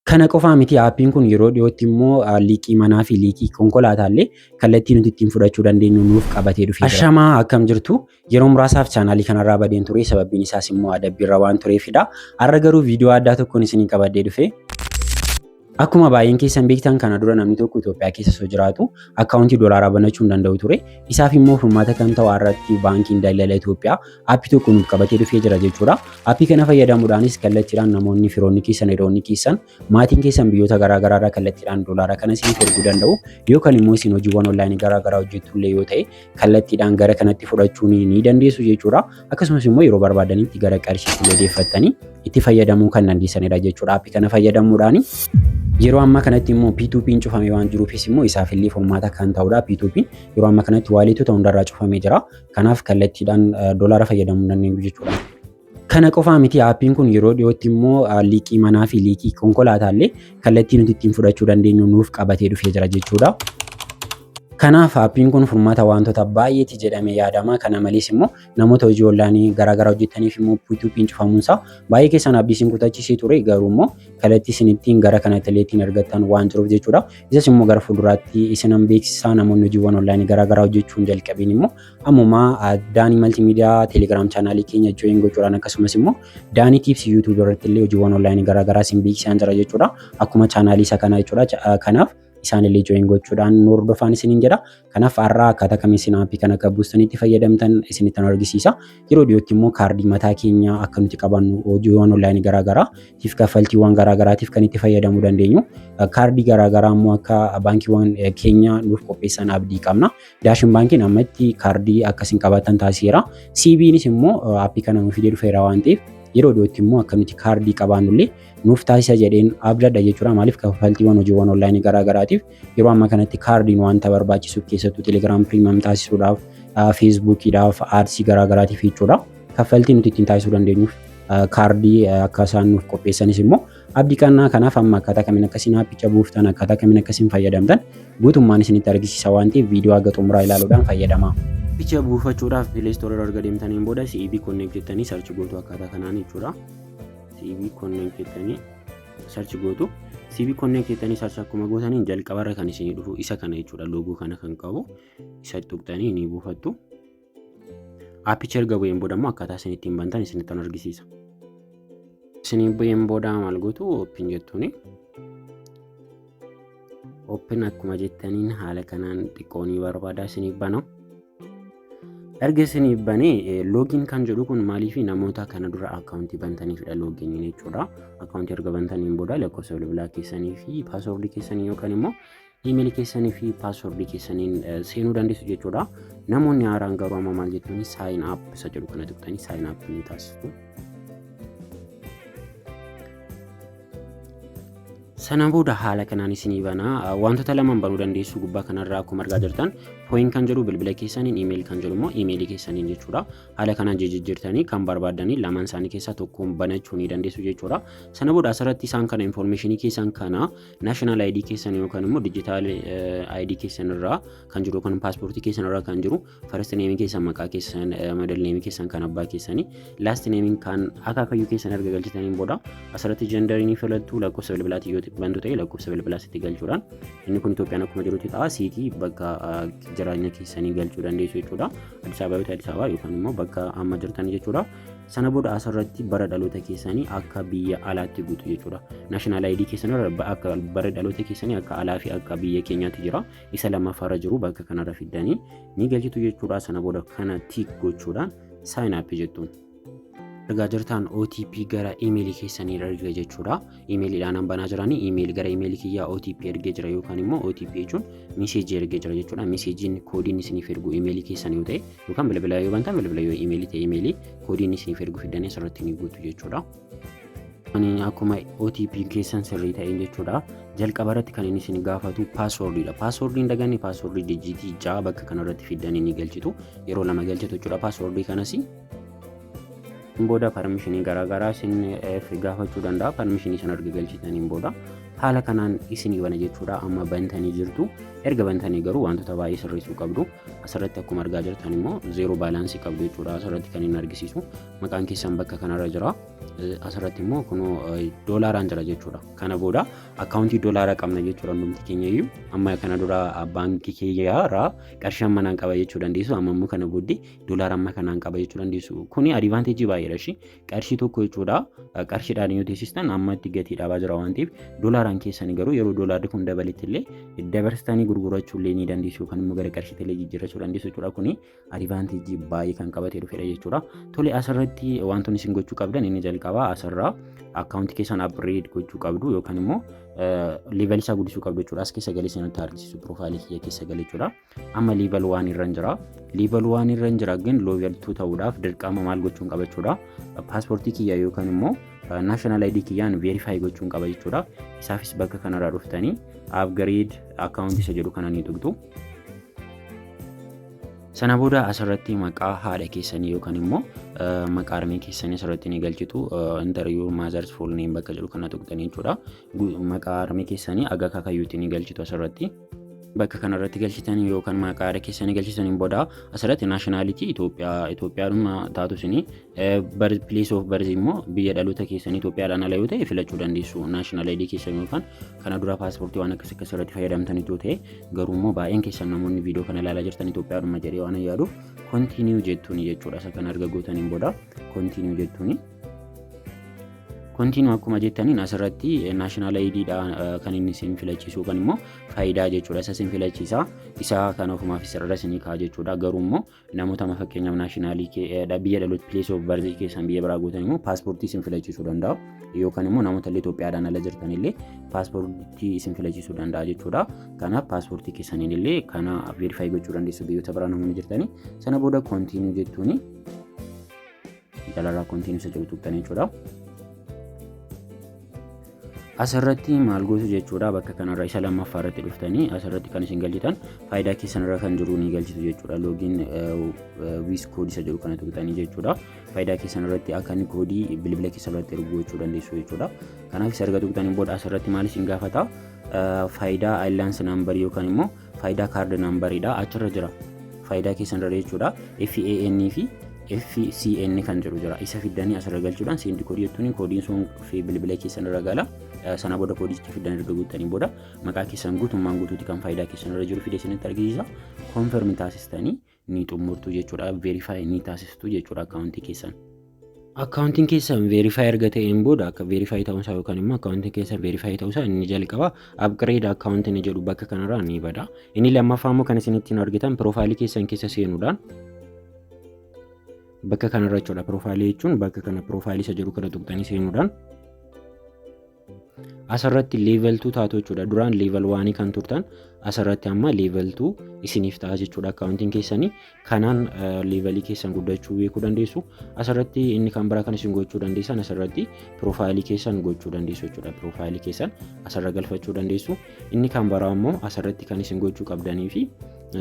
Kana qofaa miti aappiin kun yeroo dhiyootti immoo liiqii manaa fi liiqii konkolaataallee kallattii nuti ittiin fudhachuu dandeenyu nuuf qabatee dhufee jira. Ashamaa akkam jirtu yeroo muraasaaf chaanaalii kanarraa badeen ture sababbiin isaas immoo adabbiirra waan tureefidha. Har'a garuu viidiyoo addaa tokkoon isinii qabadee dhufe. Akkuma baay'een keessan beektan kana dura namni tokko Itoophiyaa keessa osoo jiraatu akkaawuntii doolaaraa banachuu hin danda'u ture. Isaaf immoo furmaata kan ta'u irratti baankiin daldala Itoophiyaa aappii tokko nuuf qabatee dhufee jira jechuudha. Aappii kana fayyadamuudhaanis kallattiidhaan namoonni firoonni keessan, hiriyoonni keessan, maatiin keessan biyyoota garaagaraa irraa kallattiidhaan doolaara kana isiniif erguu danda'u. Yookaan immoo isin hojiiwwan onlaayinii garaagaraa hojjettullee yoo ta'e kallattiidhaan gara kanatti fudhachuu ni dandeessu jechuudha. Akkasumas immoo yeroo barbaadanitti gara qarshiitti deeffattanii itti fayyadamuu kan dandeessanidha jechuudha. Aappii kana fayyadamuudhaan yeroo ammaa kanatti immoo P2P'n cufamee waan jiruufis immoo isaaf illee furmaata kan ta'udha. P2P'n yeroo ammaa kanatti waaliitota hundarraa cufamee jira. Kanaaf kallattiidhaan doolaara fayyadamuu dandeenyu jechuudha. Kana qofaa miti aappiin kun yeroo dhiyootti immoo liiqii manaa fi liiqii konkolaataallee kallattii nuti ittiin fudhachuu dandeenyu nuuf qabatee dhufee jira jechuudha. Kanaaf aappiin kun furmaata wantoota baay'eeti jedhamee yaadama. Kana malees immoo namoota hojii onlaayinii garaagaraa hojjetaniif immoo P2P'n cufamuunsaa baay'ee keessan abdii isin kutachiisee ture. Garuu immoo kallattii isin ittiin gara kanatti illee ittiin argattan waan jiruuf jechuudha. Isas immoo gara fuulduraatti isinan beeksisaa namoonni hojiiwwan onlaayinii garaagaraa hojjechuun jalqabeen immoo ammumaa Daanii Maltiimiidiyaa Teelegiraam chaanaalii keenya jooyin gochuudhaan akkasumas immoo Daanii Tiipsii yuutuub irratti illee hojiiwwan onlaayinii garaagaraa isin beeksisaa jira jechuudha. Akkuma chaanaalii isa kanaa jechuudha. Kanaaf isaan illee jooyin gochuudhaan nu hordofaa isiniin jedha. Kanaaf har'a akkaataa kamiin isin aappii kana akka buustanitti fayyadamtan isinitti argisiisa. Yeroo dhiyootti immoo kaardii mataa keenya akka nuti qabannu hojiiwwan onlaayinii garaagaraatiif kaffaltiiwwan garaagaraatiif kan itti fayyadamuu dandeenyu. Kaardii garaagaraa immoo akka baankiiwwan keenya nuuf qopheessan abdii qabna. Daashin baankiin ammatti kaardii akkasiin qabaatan taasiseera. CB'nis immoo aappii kana nuuf fidee dhufeera waan ta'eef yeroo dhiyootti immoo akka nuti kaardii qabaannullee nuuf taasisa jedheen abdadha jechuudha. Maaliif kaffaltiiwwan hojiiwwan onlaayinii garaagaraatiif yeroo ammaa kanatti kaardiin wanta barbaachisuuf keessattuu Teelegiraam Piriimiyeem taasisuudhaaf, Feesbuukiidhaaf, Aadsii garaagaraatiif jechuudha. Kaffaltii nuti ittiin taasisuu dandeenyuuf kaardii akka isaan nuuf qopheessanis immoo abdii qabna. Kanaaf amma akkaataa kamiin akkasiin aappicha buuftan, akkaataa kamiin akkasiin fayyadamtan guutummaan isinitti argisiisa waan ta'eef viidiyoo haga xumuraa ilaaluudhaan fayyadamaa. Aappicha buufachuudhaaf Play Store erga deemtaniin booda CB Connect jettanii sarchi gootu akkaataa kanaan jechuudha. CB Connect jettanii sarchi gootu. CB Connect jettanii sarchi akkuma gootaniin jalqabarra kan isinii dhufu isa kana jechuudha. Loogoo kana kan qabu isa tuqxanii ni buufattu. Aappicha erga bu'een booda immoo akkaataa isin ittiin bantan isinitti argisiisa. Isinii bu'een booda maal gootu open jettuuni. Open akkuma jettaniin haala kanaan xiqqoonii barbaada isinii bana. Erga isinii banee loogiin kan jedhu kun maaliif namoota kana dura akkaawuntii bantaniifidha loogiin jechuudha. Akkaawuntii erga bantaniin booda lakkoofsa bilbilaa keessanii fi paaswordii keessanii yookaan immoo iimeelii keessanii fi paaswordii keessaniin seenuu dandeessu jechuudha. Namoonni haaraan garuu amma maal jettuun saayin app isa jedhu kana tuqxanii saayin app ni taasistu. Sana booda haala kanaan isinii banaa wantoota lamaan banuu dandeessu gubbaa kanarraa akkuma argaa jirtan pooyin kan jedhu bilbila keessaniin iimeelii kan jedhu immoo iimeelii keessaniin jechuudha. Haala kanaan jijjiirtanii kan barbaadanii lamaan isaanii keessaa tokkoon banachuu ni dandeessu jechuudha. Sana booda asirratti isaan kana infoormeeshinii keessan kana naashinaal ID keessan yookaan immoo dijitaal ID keessan irraa kan jiru yookaan paaspoortii keessan irraa kan jiru first neemii keessan maqaa keessan middle neemii keessan kan abbaa keessanii last neemiin kan akaakayyuu keessan erga galchitaniin booda asirratti jendarii ni filattu lakkoofsa bilbilaatii yoo bantu ta'e lakkoofsa bilbilaa sitti galchuudhaan inni kun Itoophiyaan akkuma jirutti ta'a siitii bakka jiraanya keessanii galchuu dandeessu jechuudha. Addis Ababa yoo ta'e Addis Ababa yookaan immoo bakka amma jirtan jechuudha. Sana booda asirratti bara dhaloota keessanii akka biyya alaatti guutu jechuudha. Naashinaal ID keessanii akka bara dhaloota keessanii akka alaa fi akka biyya keenyaatti jira. Isa lammaffaarra jiru bakka kanarra fiddanii ni galchitu jechuudha. Sana booda kana tiik gochuudhaan saayin aappii jettuun. Ergaa jirtan OTP gara iimeelii keessanii erga jechuudha. Iimeeliidhaan banaa jiranii iimeelii gara iimeelii kiyyaa OTP ergee jira yookaan immoo OTP jechuun meeseejii ergee jira jechuudha. Meeseejiin koodiin isiniif ergu iimeelii keessanii yoo ta'e yookaan bilbila yoo bantan bilbila yoo iimeelii ta'e iimeelii koodiin isiniif ergu fiddanii asirratti ni guutu jechuudha. Akkuma OTP keessan sirrii ta'een jechuudha. Jalqaba irratti kan inni isin gaafatu paaswordiidha. Paaswordiin daganne paaswordii dijiitii 6 bakka kanarratti fiddanii ni galchitu. Yeroo lama galchitu jechuudha paaswordii kanas. Booda permishinii garaagaraa isin gaafachuu danda'a. Permishinii sana erga galchitaniin booda haala kanaan isinii bana jechuudha. Amma bantanii jirtu. Erga bantanii garuu wantoota baay'ee sirreessuu qabdu. Asirratti akkuma argaa jirtan immoo zeeroo baalaansii qabdu jechuudha. Asirratti kan inni argisiisu maqaan keessan bakka kanarra jira. asirratti immoo kunoo doolaaraan jira jechuudha. Kana booda akkaawuntii doolaaraa qabna jechuudha hundumti keenya iyyuu. Amma kana dura baankii keenyarraa qarshii amma naan qaba jechuu dandeessu. Amma immoo kana booddee doolaara amma kanaan qaba jechuu dandeessu. Kuni adivaanteejii baay'eedha shi. Qarshii tokko jechuudha qarshiidhaan yoo teessistan ammatti gatii dhabaa jira waan ta'eef doolaaraan keessanii garuu yeroo doolaarri kun dabaletti illee dabarsitanii gurgurachuu illee ni dandeessu yookaan immoo gara qarshiitti illee jijjiirrachuu dandeessu jechuudha. Kuni adivaanteejii baay'ee kan qabatee dhufedha jechuudha. Tole asirratti wantoonni isin gochuu qabdan inni jalqabaa asirraa akkaawuntii keessan upgrade gochuu qabdu yookaan immoo level isaa guddisuu qabdu jechuudha. As keessa galee isin agarsiisu profaayilii kiyya keessa galee jechuudha. Amma level 1 irra jira. Level 1 irra jira ግን level 2 ta'uudhaaf dirqama maal gochuun qaba jechuudha. Paaspoortii kiyya yookaan immoo national ID kiyyaan verify gochuun qaba jechuudha. Isaafis bakka kanarraa dhuftanii upgrade account isa jedhu kana ni tuqxu. Sana booda asirratti maqaa haadha keessanii yookaan immoo maqaa harmee keessanii asirratti ni galchitu. Enter your mother's full name bakka jedhu kana tuqxanii jechuudha. Maqaa harmee keessanii aga kakayyuutti ni galchitu asirratti. Bakka kanarratti galchitanii yookaan maqaa haadha keessanii galchitaniin booda asirratti nationality Itoophiyaadhuma taatu isinii place of birth immoo biyya dhaloota keessanii Itoophiyaadhaan ala yoo ta'e filachuu dandeessu. National ID keessanii yookaan kana dura paaspoortii waan akkas irratti fayyadamtan yoo ta'e garuu immoo baay'een keessan namoonni viidiyoo kana ilaalaa jirtan Itoophiyaadhuma jedhee waan yaaduuf continue jettuuni jechuudha. Isa kana erga gootaniin booda continue jettuuni. Continue akkuma jettaniin asirratti national ID dha kan inni isin filachiisu kan immoo faayidaa jechuudha. Isa isin filachiisa isa kan ofumaaf isirra isinii kaa jechuudha. Garuu immoo namoota fakkeenyaaf nationalii biyya dhaloota place of birth keessan biyya biraa gootan immoo paaspoortii isin filachiisuu danda'a yookaan immoo namoota illee Itoophiyaadhaan ala jirtan illee paaspoortii isin filachiisuu danda'a jechuudha. Kanaaf paaspoortii keessaniin illee kana verify gochuu dandeessu biyyoota biraa namoonni jirtanii. Sana booda continue jettuuni jalarraa continue isa jedhu tuqxanii jechuudha. Asirratti maal gootu jechuudha bakka kanarra isa lammaffaa irratti dhuftanii asirratti kan isin galchitan faayidaa keessanirra kan jiru ni galchitu jechuudha. Login with code isa jedhu kana tuqxanii jechuudha. Faayidaa keessanirratti akka inni koodii bilbila keessanirratti erguu gochuu dandeessu jechuudha. Kanaaf isa erga tuqxanii booda asirratti maal isin gaafata faayidaa alliance number yookaan immoo faayidaa card numberidha achirra jira. Faayidaa keessanirra jechuudha FAN fi FCN kan jedhu jira. Isa fiddanii asirra galchuudhaan send koodii jettuun koodiin sun fi bilbila keessanirra gala. Sana booda koodicha fiddanii erga guuttanii booda maqaa keessan guutummaan guutuutti kan faayidaa keessanirra jiru fidee isinitti argisiisa. Confirm taasistanii ni xumurtu jechuudha. Verify ni taasistu jechuudha akkaawuntii keessan. Akkaawuntiin keessan verify erga ta'een booda akka verify ta'uusaa yookaan immoo akkaawuntiin keessan verify ta'uusaa inni jalqaba upgrade account ni jedhu bakka kanarraa ni bada. Inni lammaffaa immoo kan isin ittiin argitan profaayilii keessan keessa seenuudhaan bakka kanarra jechuudha. Profaayilii jechuun bakka kana profaayilii isa jedhu kana tuqxanii seenuudhaan asirratti level 2 taatu jechuudha. Duraan level 1 kan turtan asirratti amma level 2 isiniif ta'a jechuudha. Akkaawuntiin keessanii kanaan levelii keessan guddachuu beekuu dandeessu. Asirratti inni kan biraa kan isin gochuu dandeessan asirratti profaayilii keessan gochuu dandeessu jechuudha. Profaayilii keessan asirra galfachuu dandeessu. Inni kan biraa immoo asirratti kan isin gochuu qabdanii fi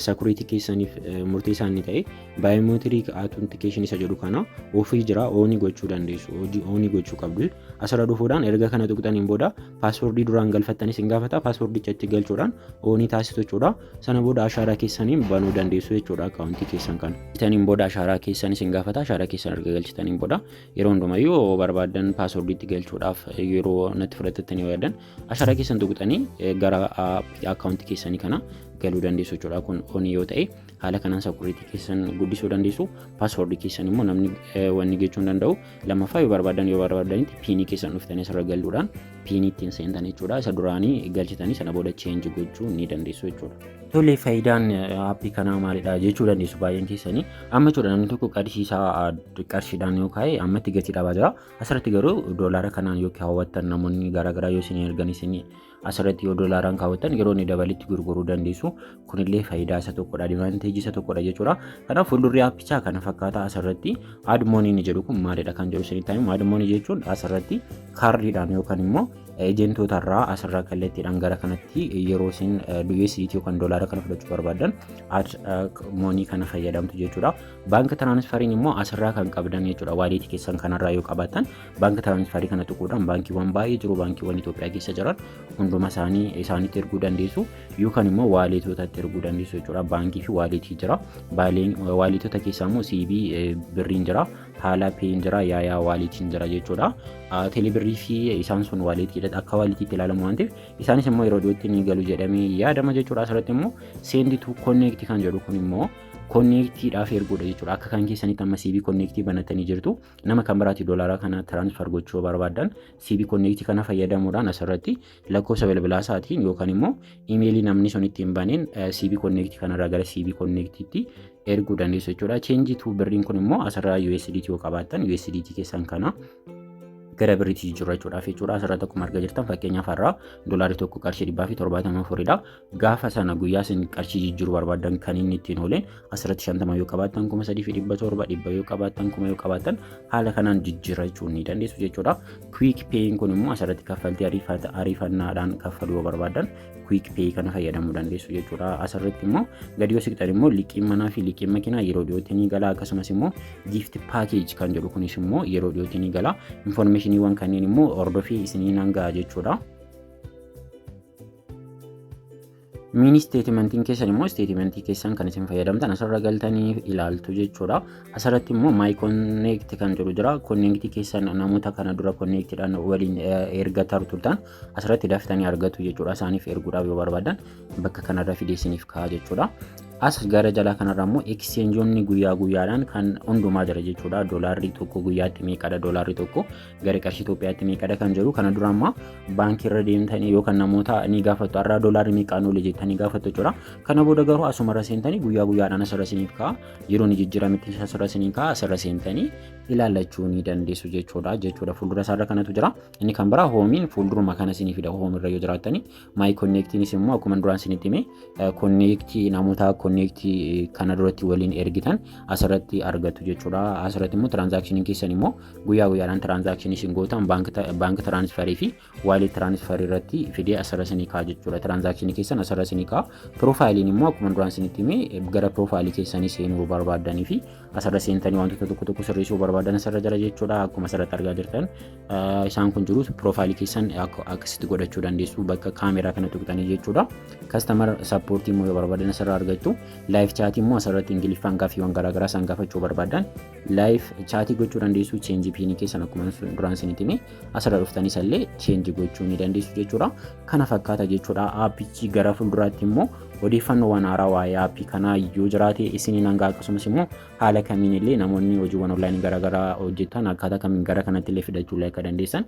security keessaniif murteessaa inni ta'e biometric authentication isa jedhu kana ofii jira ooni gochuu dandeessu. Ooni gochuu qabdu asirra dhufuudhaan erga kana tuqxaniin booda paaspoortii duraan galfattanis hin gaafata. Paaspoorticha itti galchuudhaan ooni taasisu jechuudha. Sana booda ashaaraa keessaniin banuu dandeessu jechuudha akkaawuntii keessan kana. Galchitaniin booda ashaaraa keessanis hin gaafata. Ashaaraa keessan erga galchitaniin booda yeroo hundumayyuu barbaadan paaspoortiitti galchuudhaaf yeroo natti fudhatattanii yaadan ashaaraa keessan tuqxanii gara akkaawuntii keessanii kana galuu dandeessu jechuudha. Kun ooni yoo ta'e haala kanaan security keessan guddisuu dandeessu. Paaspoortii keessan immoo namni wanni gochuu hin danda'u. Lammaffaa yoo barbaadanitti piinii keessan dhuftanii asirra galuudhaan piinii ittiin seentan jechuudha. Isa duraanii galchitanii sana booda change gochuu ni dandeessu jechuudha. Tole faayidaan aappii kanaa maalidha jechuu dandeessu baay'een keessanii. Amma jechuudha namni tokko qarshiidhaan yoo kaa'e ammatti gatii dhabaa jira. Asirratti garuu doolaara kanaan yoo kaawwattan namoonni garaagaraa yoo isin ergan isin asirratti yoo doolaaraan kaawwattan yeroo inni dabalitti gurguruu dandeessu. Kunillee faayidaa isa tokkodha. Advanteejii isa tokkodha jechuudha. Kanaaf fuuldurri aappichaa kana fakkaata asirratti add money ni jedhu kun maalidha kan jedhu isinitti himu. Add money jechuun asirratti kaardiidhaan yookaan immoo ejentotarraa asirraa kallattiidhaan gara kanatti yeroo isin USDT yookaan doolaara kana fudhachuu barbaadan money kana fayyadamtu jechuudha. Baanka tiransfariin immoo asirraa kan qabdan jechuudha. Waaliitii keessan kanarraa yoo qabaatan baanka tiransfarii kana tuquudhaan baankiiwwan baay'ee jiru. Baankiiwwan Itoophiyaa keessa jiran hunduma isaaniitti erguu dandeessu yookaan immoo waaliitootatti erguu dandeessu jechuudha. Baankii fi waaliitii jira. Waaliitoota keessaa immoo CB birriin jira. haala peeyin jira, yaayaa waaliitiin jira jechuudha. Teelebirrii fi isaan sun waaliitiidha akka waaliitiitti ilaalamu waan ta'eef isaanis immoo yeroo dhiyootti ni galu jedhamee yaadama jechuudha. Asirratti immoo seendi tu konneektii kan jedhu kun immoo konneektiidhaaf erguudha jechuudha. Akka kan keessanitti amma CB konneektii banatanii jirtu nama kan biraatti doolaara kana tiransfer gochuu barbaadan CB konneektii kana fayyadamuudhaan asirratti lakkoofsa bilbilaa isaatiin yookaan immoo imeelii namni sun ittiin baneen CB konneektii kanarraa gara CB konneektiitti erguu dandeessu jechuudha. Cheenjii tu birriin kun immoo asirraa USDT yoo qabaattan USDT keessan kana gara birriitti jijjiirrachuudhaaf jechuudha. Asirratti akkuma argaa jirtan fakkeenyaaf har'a doolaarri tokko qarshii 174dha. Gaafa sana guyyaa isin qarshii jijjiiruu barbaadan kan inni ittiin ooleen asirratti 50 yoo qabaattan 3700 100 yoo qabaattan 1000 yoo qabaattan haala kanaan jijjiirrachuu ni dandeessu jechuudha. Quick Pay kun immoo asirratti kaffaltii ariifannaadhaan kaffaluu yoo barbaadan Quick Pay kana fayyadamuu dandeessu jechuudha. Asirratti immoo gadi yoo siqxan immoo liqiin manaa fi liqiin makiinaa yeroo dhiyootti ni gala. Akkasumas immoo gift package kan jedhu kunis immoo yeroo dhiyootti ni gala. Informationiiwwan kanneen immoo hordofii isiniin hangaa jechuudha. Mini statementiin keessan immoo statementii keessan kan isin fayyadamtan asirra galtanii ilaaltu jechuudha. Asirratti immoo my connect kan jedhu jira. Connectii keessan namoota kana dura connectidhaan waliin erga turtan asirratti daftanii argatu jechuudha. Isaaniif erguudhaaf yoo barbaadan bakka kanarra fidee isiniif ka'a jechuudha. As gara jalaa kanarra immoo exchangeonni guyyaa guyyaadhaan kan hundumaa jira jechuudha. Doolaarri tokko guyyaatti meeqadha, doolaarri tokko gara qarshii Itoophiyaatti meeqadha kan jedhu kana dura amma baankii irra deemtanii yookaan namoota ni gaafattu har'a doolaarri meeqaan oole jettanii gaafattu jechuudha. Kana booda garuu asumarra seentanii guyyaa guyyaadhaan asirra isiniif ka'a. Yeroo ni jijjiiramitti asirra isiniif ka'a. Asirra seentanii ilaallachuu ni dandeessu jechuudha. Fuuldura isaarra kanatu jira. Inni kan biraa hoomiin fuulduruma kana isinifidha. Hoomirra yoo jiraattanii my connectiinis immoo akkuma duraan isinitti hime connectii namoota connectii kana duratti waliin ergitan asirratti argatu jechuudha. Asirratti immoo transakshinii keessan immoo guyyaa guyyaadhaan transakshinii isin gootan baank transferii fi wallet transferii irratti fidee asirra isinii ka'a jechuudha. Transakshinii keessan asirra isinii ka'a. Profaayiliin immoo akkuma duraan isinitti hime gara profaayilii keessanii seenuu barbaadanii fi asirra seentanii wantoota tokko tokko sirreessuu barbaadan asirra jira jechuudha. Akkuma asirratti argaa jirtan isaan kun jiru profaayilii keessan akkasitti godhachuu dandeessu bakka kaameraa kana tuqxanii jechuudha. Customer support immoo yoo barbaadan asirra argattu. Live chat immoo asirratti ingiliffaan gaaffiiwwan garaagaraa isaan gaafachuu barbaadan live chat gochuu dandeessu. Change pin keessan akkuma duraan isinitti hime asirra dhuftanis illee change gochuu ni dandeessu jechuudha. Kana fakkaata jechuudha. Aappichi gara fuulduraatti immoo odeeffannoowwan haaraa waa'ee aappii kanaa yoo jiraate isiniin hanga akkasumas immoo haala kamiin illee namoonni hojiiwwan onlaayinii garaagaraa hojjetan akkaataa kamiin gara kanatti illee fidachuu akka dandeessan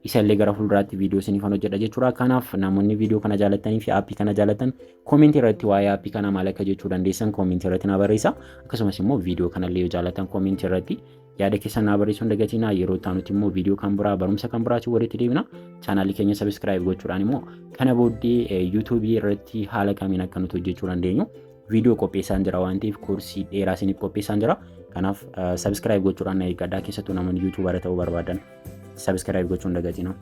isallee gara fuulduraatti viidiyoo isiniifan hojjedha jechuudha. Kanaaf namoonni viidiyoo kana jaalatanii fi aappii kana jaalatan koomentii irratti waa'ee aappii kana maal akka jechuu dandeessan koomentii irratti na barreessa. Akkasumas immoo viidiyoo kanallee yoo jaalatan koomentii irratti yaada keessan na barreessuun dagatinaa. Yeroo taanutti immoo viidiyoo kan biraa barumsa kan biraatiin walitti deebina. Chaanaalii keenya subscribe gochuudhaan immoo kana booddee yuutuubii irratti haala kamiin akka nuti hojjechuu dandeenyu viidiyoo qopheessaan jira waan ta'eef koorsii dheeraa isiniif qopheessaan jira. Kanaaf subscribe gochuudhaan na eeggadhaa. Keessattuu namoonni yuutuubaara ta'uu barbaadan subscribe gochuun dagatinaa.